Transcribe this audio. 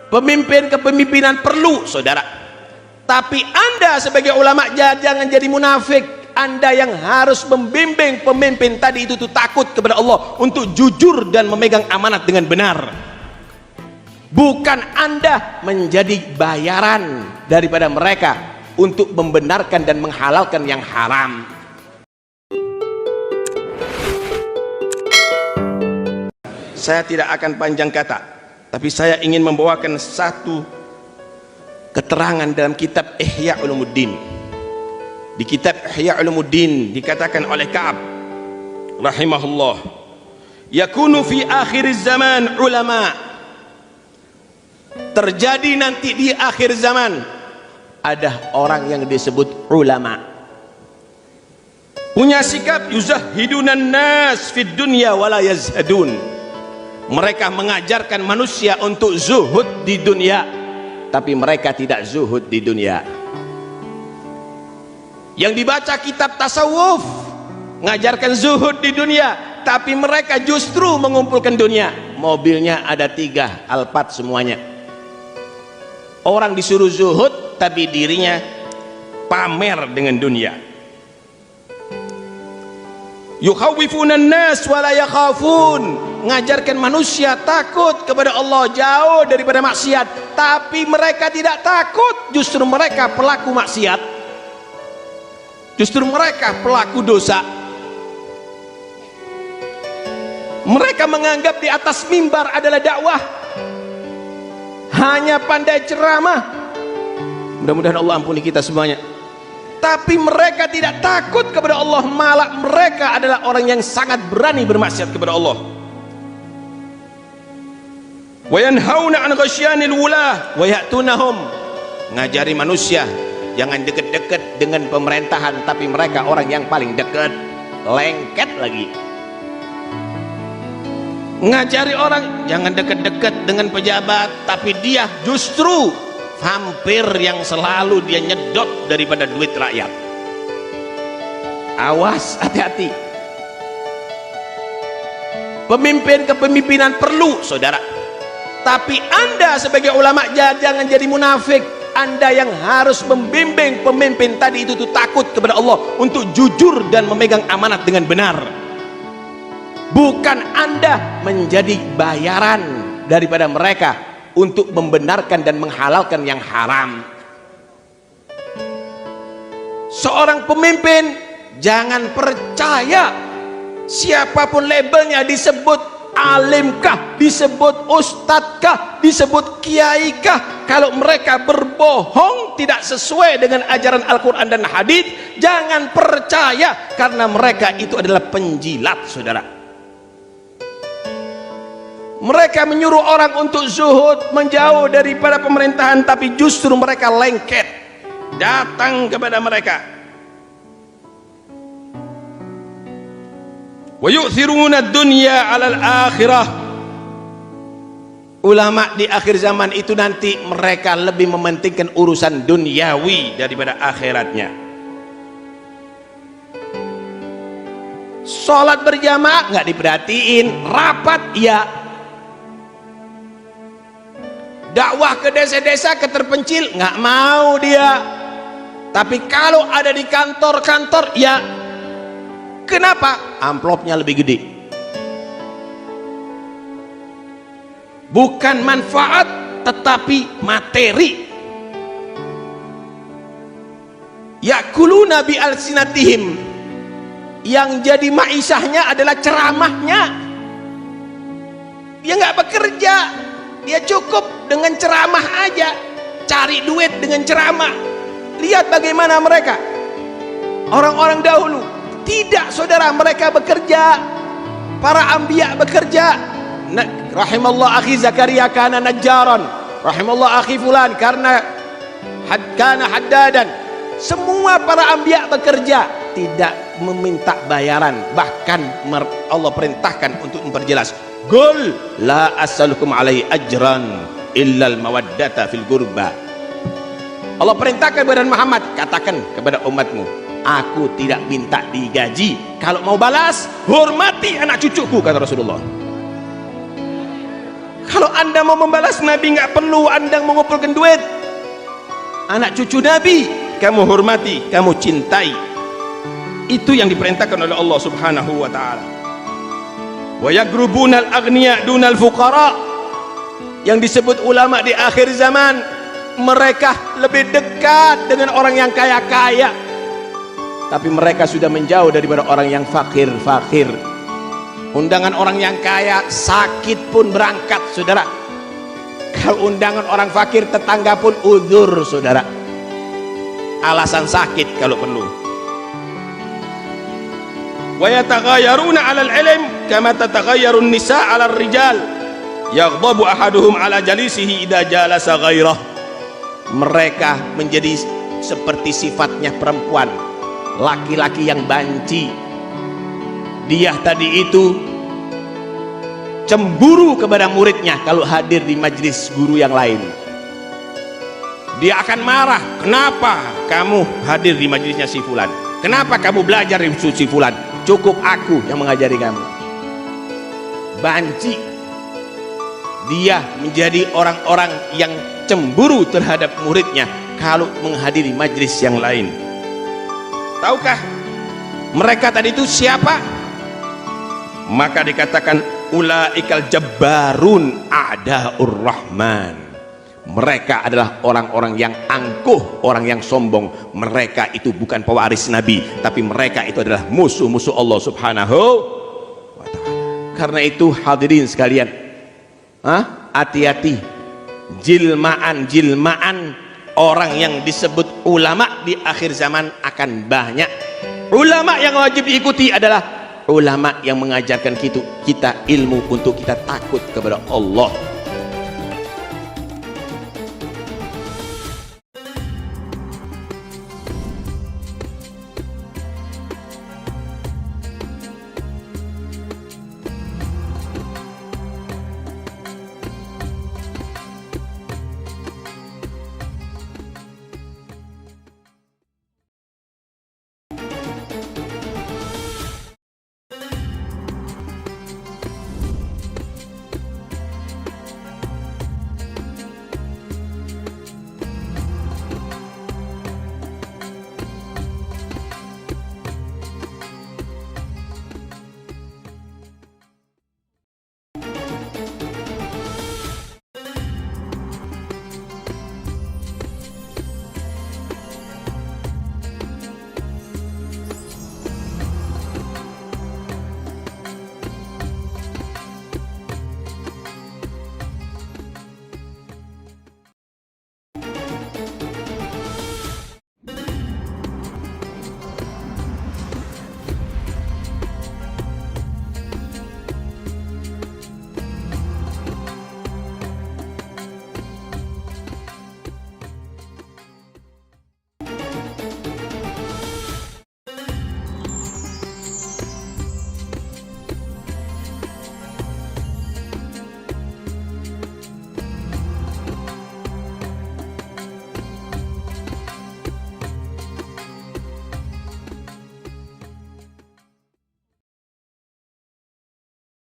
Pemimpin kepemimpinan perlu, saudara. Tapi Anda sebagai ulama jangan jadi munafik. Anda yang harus membimbing pemimpin tadi itu tuh takut kepada Allah untuk jujur dan memegang amanat dengan benar. Bukan Anda menjadi bayaran daripada mereka untuk membenarkan dan menghalalkan yang haram. Saya tidak akan panjang kata, tapi saya ingin membawakan satu keterangan dalam kitab Ihya Ulumuddin. Di kitab Ihya Ulumuddin dikatakan oleh Ka'ab rahimahullah, yakunu fi akhir zaman ulama. Terjadi nanti di akhir zaman ada orang yang disebut ulama, punya sikap yuzahidunan nas fid dunya wala yazhadun. Mereka mengajarkan manusia untuk zuhud di dunia, tapi mereka tidak zuhud di dunia. Yang dibaca kitab tasawuf mengajarkan zuhud di dunia, tapi mereka justru mengumpulkan dunia. Mobilnya ada 3, Alphard semuanya. Orang disuruh zuhud, tapi dirinya pamer dengan dunia. Yukhawwifunan nas wala yakhafun, mengajarkan manusia takut kepada Allah, jauh daripada maksiat, tapi mereka tidak takut. Justru mereka pelaku maksiat, justru mereka pelaku dosa. Mereka menganggap di atas mimbar adalah dakwah, hanya pandai ceramah. Mudah-mudahan Allah ampuni kita semuanya. Tapi mereka tidak takut kepada Allah, malah mereka adalah orang yang sangat berani bermaksiat kepada Allah. Wa yanhauna 'an ghasyanil wulah wa ya'tunahum, ngajari manusia jangan dekat-dekat dengan pemerintahan, tapi mereka orang yang paling dekat, lengket lagi. Ngajari orang jangan dekat-dekat dengan pejabat, tapi dia justru vampir yang selalu dia nyedot daripada duit rakyat. Awas, hati-hati. Pemimpin kepemimpinan perlu, saudara. Tapi Anda sebagai ulama jangan jadi munafik. Anda yang harus membimbing pemimpin tadi itu tuh takut kepada Allah untuk jujur dan memegang amanat dengan benar. Bukan Anda menjadi bayaran daripada mereka untuk membenarkan dan menghalalkan yang haram. Seorang pemimpin jangan percaya siapapun labelnya, disebut alimkah, disebut ustadzkah, disebut kiaikah, kalau mereka berbohong tidak sesuai dengan ajaran Al-Quran dan hadis, jangan percaya, karena mereka itu adalah penjilat, saudara. Mereka menyuruh orang untuk zuhud, menjauh daripada pemerintahan, tapi justru mereka lengket datang kepada mereka. Wa yu'thiruna ad-dunya 'alal akhirah. Ulama di akhir zaman itu nanti mereka lebih mementingkan urusan duniawi daripada akhiratnya. Sholat berjamaah nggak diperhatiin, rapat ya. Dakwah ke desa-desa, ke terpencil, nggak mau dia. Tapi kalau ada di kantor-kantor, ya. Kenapa? Amplopnya lebih gede. Bukan manfaat, tetapi materi. Yakuluna bi alsinatihim, yang jadi maisahnya adalah ceramahnya. Dia nggak bekerja, dia cukup dengan ceramah aja, cari duit dengan ceramah. Lihat bagaimana mereka, orang-orang dahulu. Tidak, saudara, mereka bekerja. Para anbiya bekerja. Rahimallah akhi Zakaria kana najjaran, rahimallah akhi fulan karena kana haddadan. Semua para anbiya bekerja, tidak meminta bayaran. Bahkan Allah perintahkan untuk memperjelas, qul la as'alukum alaihi ajran illal mawaddata fil qurba. Allah perintahkan kepada Muhammad, katakan kepada umatmu, aku tidak minta digaji, kalau mau balas hormati anak cucuku, kata Rasulullah. Kalau anda mau membalas Nabi, nggak perlu anda mengumpulkan duit. Anak cucu Nabi kamu hormati, kamu cintai. Itu yang diperintahkan oleh Allah Subhanahu wa taala. Wa yagrubunal aghniya dunal fuqara. Yang disebut ulama di akhir zaman, mereka lebih dekat dengan orang yang kaya-kaya, tapi mereka sudah menjauh daripada orang yang fakir-fakir. Undangan orang yang kaya sakit pun berangkat, saudara. Kalau undangan orang fakir, tetangga pun uzur, saudara. Alasan sakit kalau perlu. Wa yataghayyaruna 'alal ilm kama tataghayyarun nisa 'alal rijal. Yaghdabu ahaduhum 'ala jalisihi idza jalasa ghairah. Mereka menjadi seperti sifatnya perempuan, laki-laki yang banci. Dia tadi itu cemburu kepada muridnya kalau hadir di majelis guru yang lain. Dia akan marah, kenapa kamu hadir di majelisnya si fulan? Kenapa kamu belajar di si fulan? Cukup aku yang mengajari kamu. Banci. Dia menjadi orang-orang yang cemburu terhadap muridnya kalau menghadiri majelis yang lain. Tahukah mereka tadi itu siapa? Maka dikatakan ulaikal jabbarun a'daur rahman. Mereka adalah orang-orang yang angkuh, orang yang sombong. Mereka itu bukan pewaris Nabi, tapi mereka itu adalah musuh-musuh Allah Subhanahu wa ta'ala. Karena itu hadirin sekalian, hati-hati. Jilmaan orang yang disebut ulama di akhir zaman akan banyak. Ulama yang wajib diikuti adalah ulama yang mengajarkan kita ilmu untuk kita takut kepada Allah.